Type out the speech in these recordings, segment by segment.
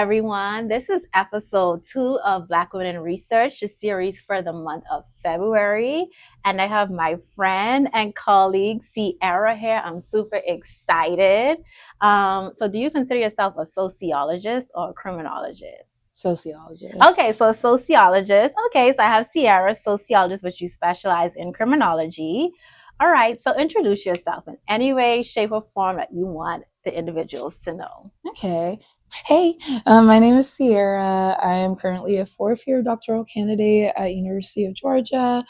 everyone. This is episode 2 of Black Women in Research, the series for the month of February. And I have my friend and colleague, Cierra, here. I'm super excited. So, do you consider yourself a sociologist or a criminologist? Sociologist. Okay, so sociologist. Okay, so I have Cierra, sociologist, but you specialize in criminology. All right, so introduce yourself in any way, shape, or form that you want the individuals to know. Okay. Hey, my name is Cierra. I am currently a fourth-year doctoral candidate at University of Georgia.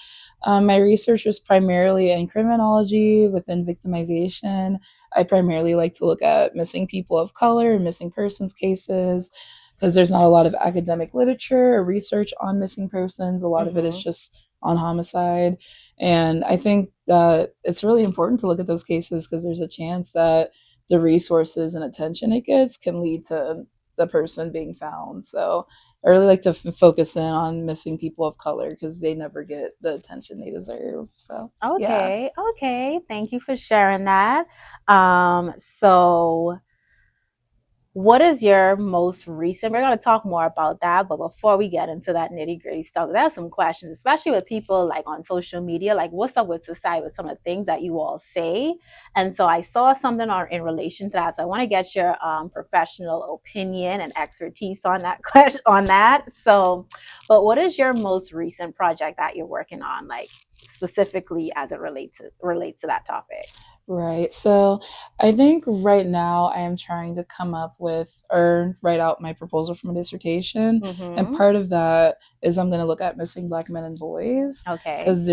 My research was primarily in criminology within victimization. I primarily like to look at missing people of color, missing persons cases, because there's not a lot of academic literature or research on missing persons. A lot of it is just on homicide. And I think that it's really important to look at those cases because there's a chance that the resources and attention it gets can lead to the person being found. So I really like to focus in on missing people of color because they never get the attention they deserve. So Okay, Thank you for sharing that. So what is your most recent? We're going to talk more about that, but before we get into that nitty gritty stuff, there's some questions, especially with people like on social media, like what's up with society with some of the things that you all say. And so I saw something in relation to that. So I want to get your professional opinion and expertise on that question on that. So, but what is your most recent project that you're working on, like specifically as it relates to that topic? Right. So I think right now I am trying to come up with or write out my proposal for my dissertation. And part of that is I'm going to look at missing Black men and boys. Okay. Because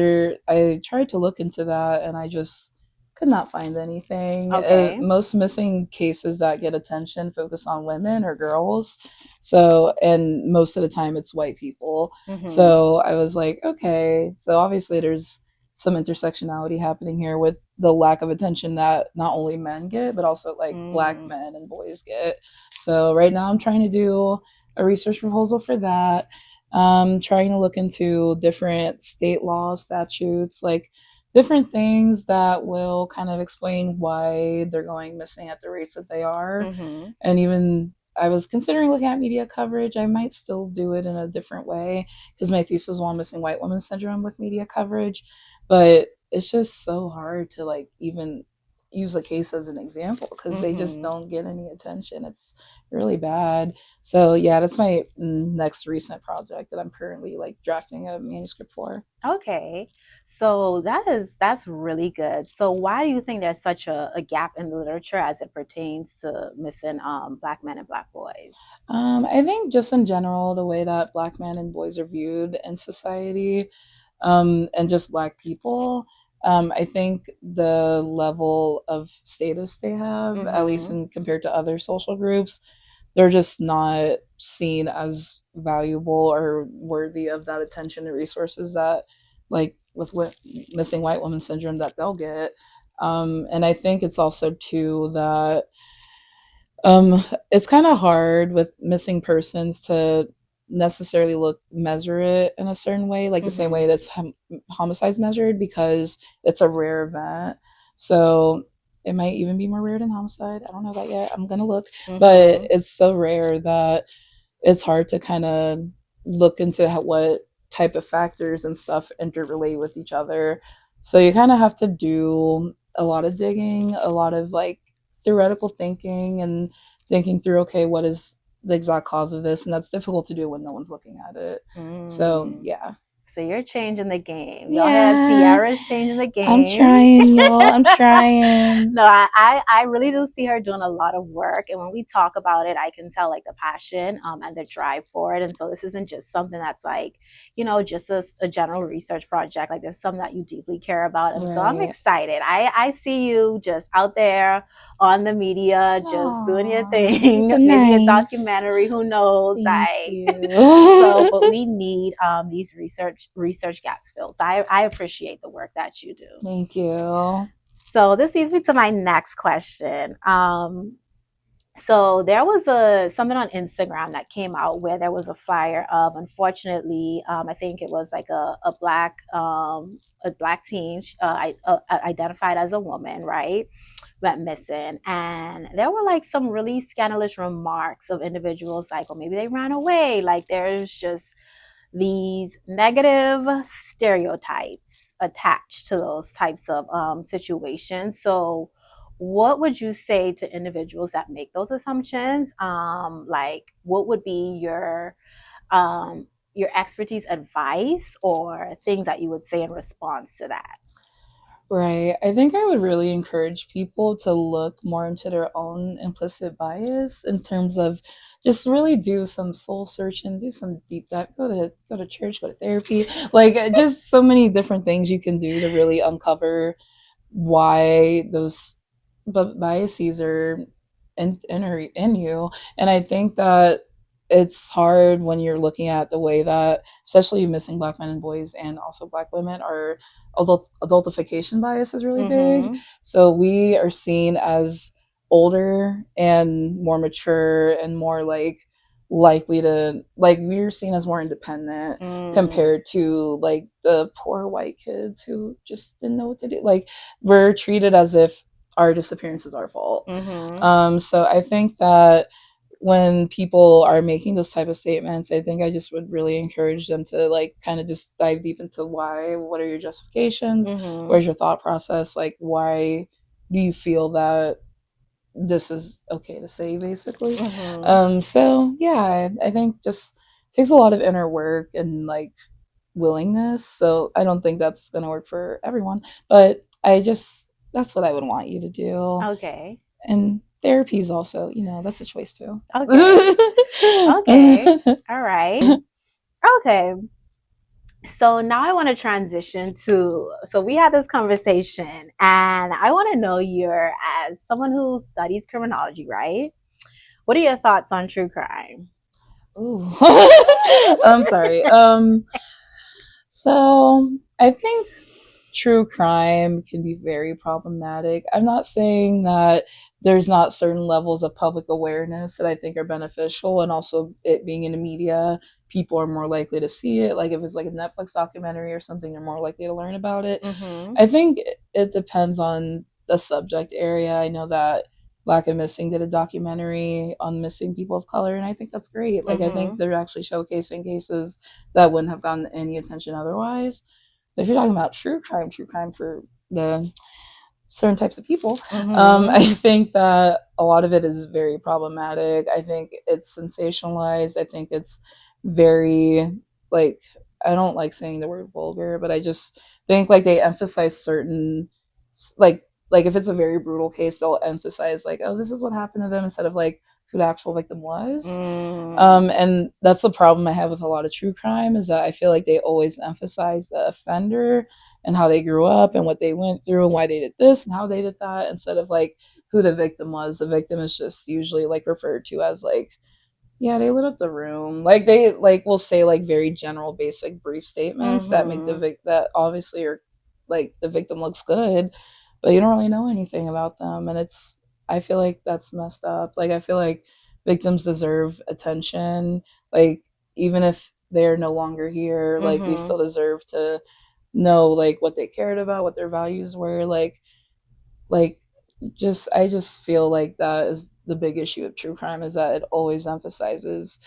I tried to look into that and I just could not find anything. Okay. Most missing cases that get attention focus on women or girls. So, and most of the time it's white people. So I was like, okay. So obviously there's some intersectionality happening here with the lack of attention that not only men get, but also like Black men and boys get. So right now I'm trying to do a research proposal for that. Trying to look into different state laws, statutes, like different things that will kind of explain why they're going missing at the rates that they are. And even I was considering looking at media coverage. I might still do it in a different way because my thesis was on missing white woman syndrome with media coverage. But it's just so hard to like even use a case as an example because they just don't get any attention. It's really bad. So yeah, that's my next recent project that I'm currently like drafting a manuscript for. Okay. So that's really good. So why do you think there's such a gap in the literature as it pertains to missing Black men and Black boys? I think just in general, the way that Black men and boys are viewed in society, and just Black people. I think the level of status they have, at least in compared to other social groups, they're just not seen as valuable or worthy of that attention and resources that, like with missing white woman syndrome, that they'll get. And I think it's also too that it's kind of hard with missing persons to necessarily measure it in a certain way, like the same way that's homicides measured, because it's a rare event. So it might even be more rare than homicide. I don't know that yet. I'm gonna look, but it's so rare that it's hard to kind of look into what type of factors and stuff interrelate with each other. So you kind of have to do a lot of digging, a lot of like theoretical thinking and thinking through, okay, what is the exact cause of this? And that's difficult to do when no one's looking at it. So yeah. So you're changing the game. Y'all had Cierra's changing the game. I'm trying, y'all. I'm trying. No, I really do see her doing a lot of work. And when we talk about it, I can tell like the passion and the drive for it. And so this isn't just something that's like, just a general research project. Like there's something that you deeply care about. And so I'm excited. I see you just out there on the media, just doing your thing. So maybe nice. a documentary, who knows? Thank you. So, but we need these research gaps filled. So I appreciate the work that you do. Thank you. So this leads me to my next question. So there was a something on Instagram that came out where there was a flyer of, unfortunately, I think it was like a black teen identified as a woman, right? Went missing, and there were like some really scandalous remarks of individuals like, well, maybe they ran away. Like there's just these negative stereotypes attached to those types of situations. So, what would you say to individuals that make those assumptions? Like, what would be your expertise advice or things that you would say in response to that? Right. I think I would really encourage people to look more into their own implicit bias in terms of just really do some soul searching, do some deep dive, go to church, go to therapy, like just so many different things you can do to really uncover why those biases are in you. And I think that it's hard when you're looking at the way that, especially missing black men and boys and also black women, are adultification bias is really big. Mm-hmm. So we are seen as older and more mature and more like likely to, like, we're seen as more independent Mm. compared to like the poor white kids who just didn't know what to do. Like, we're treated as if our disappearance is our fault. Mm-hmm. So I think that when people are making those type of statements, I think I just would really encourage them to like kind of just dive deep into why, what are your justifications, Mm-hmm. where's your thought process, like why do you feel that this is okay to say, basically. Mm-hmm. So yeah, I think just takes a lot of inner work and like willingness. So I don't think that's gonna work for everyone, but I just, that's what I would want you to do. Okay. And therapy is also, that's a choice too. Okay. Okay. All right. Okay. So now I want to transition to, so we had this conversation and I want to know your, as someone who studies criminology, right? What are your thoughts on true crime? Ooh. I'm sorry. So I think true crime can be very problematic. I'm not saying that there's not certain levels of public awareness that I think are beneficial, and also it being in the media, people are more likely to see it. Like if it's like a Netflix documentary or something, they're more likely to learn about it. Mm-hmm. I think it depends on the subject area. I know that Black and Missing did a documentary on missing people of color, and I think that's great. Like, I think Mm-hmm. they're actually showcasing cases that wouldn't have gotten any attention otherwise. But if you're talking about true crime for the certain types of people, Mm-hmm. I think that a lot of it is very problematic. I think it's sensationalized. I think it's very, like, I don't like saying the word vulgar, but I just think like they emphasize certain, like like if it's a very brutal case, they'll emphasize like, oh, this is what happened to them, instead of like who the actual victim was. Mm. And that's the problem I have with a lot of true crime, is that I feel like they always emphasize the offender and how they grew up and what they went through and why they did this and how they did that, instead of like who the victim was. The victim is just usually like referred to as like, yeah, they lit up the room. Like they like will say like very general, basic, brief statements that make the Mm-hmm. that obviously are like the victim looks good, but you don't really know anything about them, and it's, I feel like that's messed up. Like I feel like victims deserve attention. Like even if they're no longer here, like we Mm-hmm. still deserve to know like what they cared about, what their values were. Like just, I just feel like that is the big issue of true crime, is that it always emphasizes,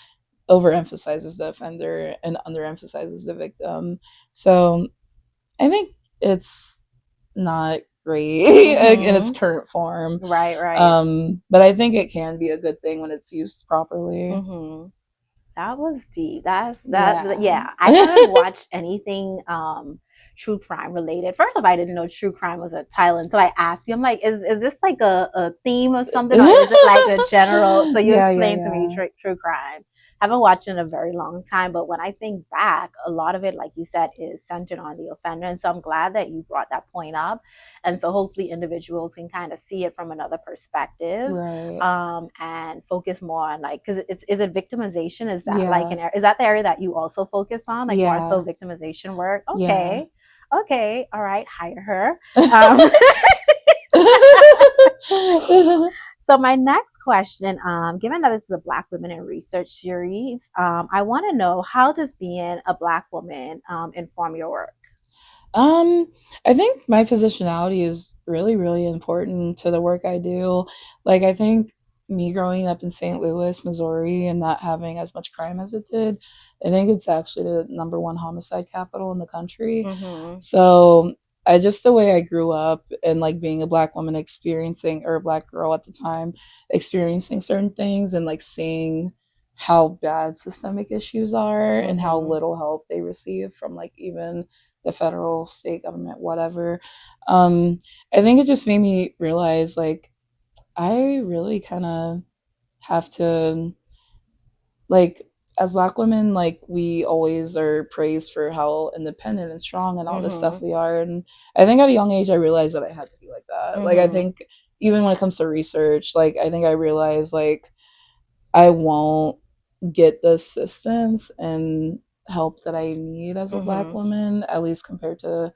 overemphasizes the offender and underemphasizes the victim. So I think it's not great in its Mm-hmm. current form. Right, right. But I think it can be a good thing when it's used properly. Mm-hmm. That was deep. That's that. Yeah. Yeah, I haven't watched anything true crime related. First off, I didn't know true crime was a title until I asked you. I'm like, is this like a theme of something, or is it like a general? So you Yeah, yeah, explained to me yeah. true crime. Haven't watched it in a very long time, but when I think back, a lot of it, like you said, is centered on the offender. And so I'm glad that you brought that point up. And so hopefully individuals can kind of see it from another perspective, Right. and focus more on like, because it's, is it victimization, is that like Yeah. an is that the area that you also focus on, like more so Yeah. victimization work? Yeah. Okay, okay, all right, hire her. um, So my next question, given that this is a Black Women in Research series, I want to know, how does being a Black woman inform your work? Um, I think my positionality is really, really important to the work I do. Like, I think me growing up in St. Louis, Missouri, and not having as much crime as it did, I think it's actually the number one homicide capital in the country. Mm-hmm. So, I just the way I grew up and like being a black woman experiencing, or a black girl at the time, experiencing certain things and like seeing how bad systemic issues are and how Mm-hmm. little help they receive from like even the federal, state government, whatever. Um, I think it just made me realize like I really kind of have to like as black women, like we always are praised for how independent and strong and all this Mm-hmm. stuff we are. And I think at a young age I realized that I had to be like that. Like I Mm-hmm. think even when it comes to research, like I think I realized like I won't get the assistance and help that I need as a black Mm-hmm. woman, at least compared to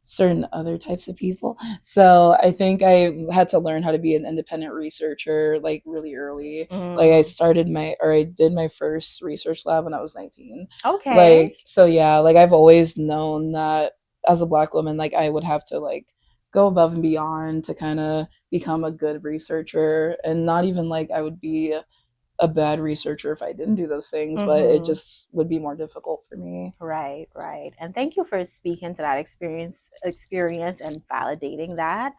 certain other types of people. So I think I had to learn how to be an independent researcher like really early. Like Mm. I did my first research lab when I was 19. Okay. Like so yeah, like I've always known that as a black woman like I would have to like go above and beyond to kind of become a good researcher, and not even like I would be a bad researcher if I didn't do those things, but it Mm-hmm. just would be more difficult for me. Right, right. And thank you for speaking to that experience and validating that.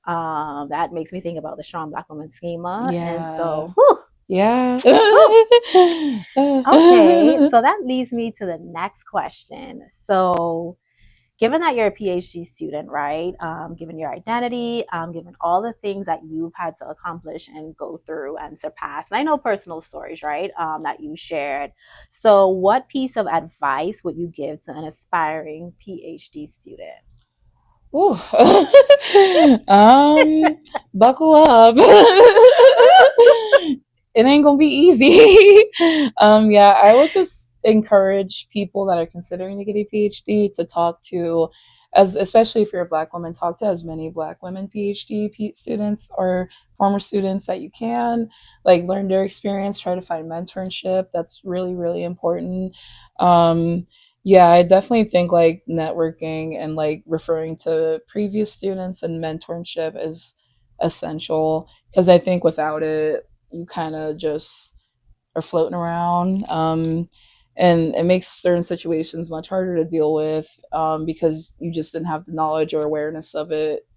That makes me think about the Strong Black Woman schema. And Yeah. so, whew, Yeah. whew. Okay, so that leads me to the next question. So, given that you're a PhD student, right? Given your identity, given all the things that you've had to accomplish and go through and surpass, and I know personal stories, right? That you shared. So, what piece of advice would you give to an aspiring PhD student? Ooh. Buckle up. It ain't gonna be easy. Yeah, I would just encourage people that are considering to get a PhD to talk to, as especially if you're a black woman, talk to as many black women students or former students that you can. Like learn their experience, try to find mentorship. That's really, really important. Um, yeah, I definitely think like networking and like referring to previous students and mentorship is essential, because I think without it, you kind of just are floating around. And it makes certain situations much harder to deal with, because you just didn't have the knowledge or awareness of it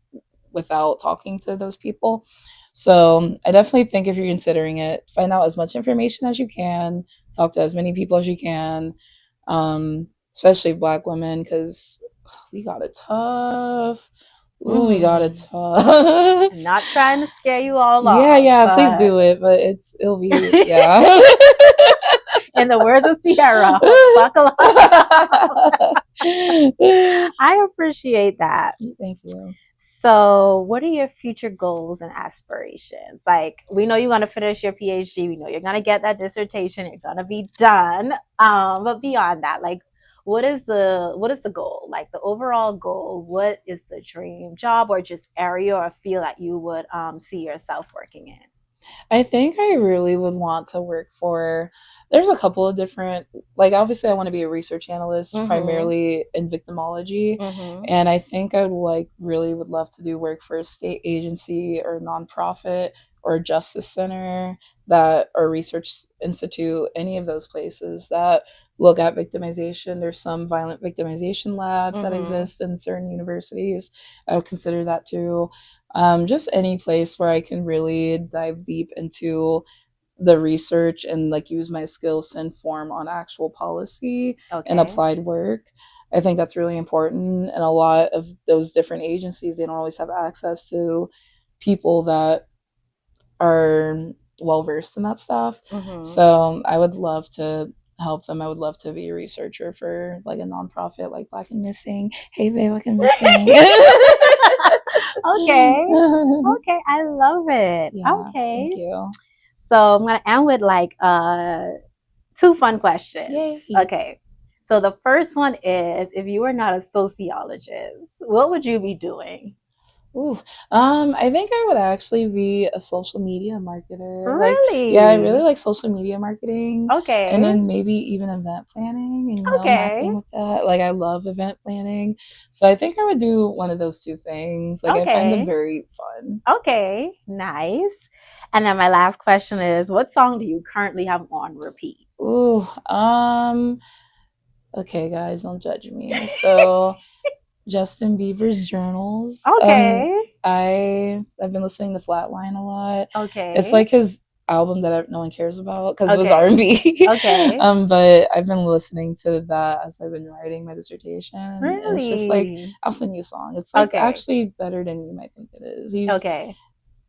without talking to those people. So I definitely think if you're considering it, find out as much information as you can, talk to as many people as you can, especially black women, because we got it tough. Ooh, we got it Mm. tough. I'm not trying to scare you all Yeah, off, yeah, please but do it, but it'll be, yeah. in the words of Sierra, buckle up. I appreciate that. Thank you. So, what are your future goals and aspirations? Like, we know you're going to finish your PhD. We know you're going to get that dissertation. You're going to be done. But beyond that, like, what is the goal? Like the overall goal. What is the dream job or just area or field that you would see yourself working in? I think I really would want to work for. There's a couple of different, like, obviously, I want to be a research analyst, Mm-hmm. primarily in victimology. Mm-hmm. And I think I would like, really would love to do work for a state agency or nonprofit or a justice center that, or research institute, any of those places that look at victimization. There's some violent victimization labs that Mm-hmm. exist in certain universities. I would consider that too. Just any place where I can really dive deep into the research and like use my skills to inform on actual policy and Okay. applied work. I think that's really important. And a lot of those different agencies, they don't always have access to people that are well versed in that stuff. Mm-hmm. So I would love to help them. I would love to be a researcher for like a nonprofit like Black and Missing. Hey babe, Black and Missing. Okay. Okay. I love it. Yeah, thank Okay. you. So I'm gonna end with like two fun questions. Yay. Okay. So the first one is, if you were not a sociologist, what would you be doing? Ooh, I think I would actually be a social media marketer. Like, yeah, I really Really? like social media marketing, and Okay. then maybe even event planning and, Okay. marketing with that. Like, I love event planning. So I think I would do one of those two things. Like, I find them Okay. very fun. Okay. Nice. And then my last question is, what song do you currently have on repeat? Ooh, okay, guys, don't judge me. So, Justin Bieber's Journals. Okay. I've been listening to Flatline a lot. It's Okay. like his album that no one cares about because it was Okay. R&B. Okay. But I've been listening to that as I've been writing my dissertation, and it's just like Really? I'll send you a song. It's like Okay. actually better than you might think it is. He's Okay.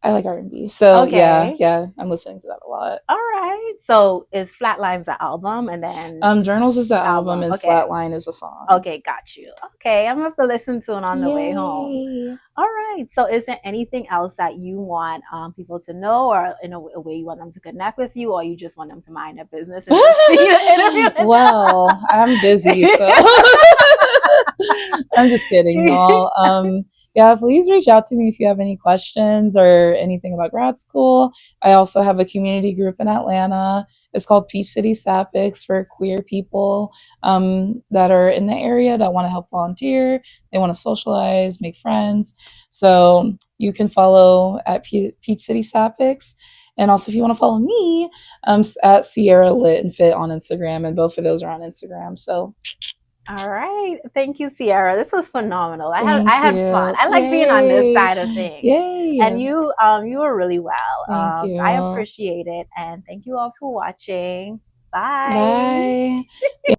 I like R&B, so yeah, Okay. yeah, I'm listening to that a lot. All right. So is Flatlines the album and then Journals is the album, album? and Okay. Flatline is a song. Okay, got you. Okay, I'm gonna have to listen to it on the way home. Yay! All right. So, is there anything else that you want people to know, or in a way you want them to connect with you, or you just want them to mind their business and just see the interview with Well, I'm busy, so I'm just kidding, y'all. Yeah, please reach out to me if you have any questions or anything about grad school. I also have a community group in Atlanta. It's called Peach City Sapphics for queer people that are in the area that want to help volunteer. They want to socialize, make friends. So you can follow at Peach City Sapphics. And also, if you want to follow me, at Sierra Lit and Fit on Instagram, and both of those are on Instagram. So All right. Thank you, Sierra. This was phenomenal. I thank had fun. you. I like being on this Yay. side of things. And Yay. you were really well. Thank So I you. appreciate it. And thank you all for watching. Bye. Bye.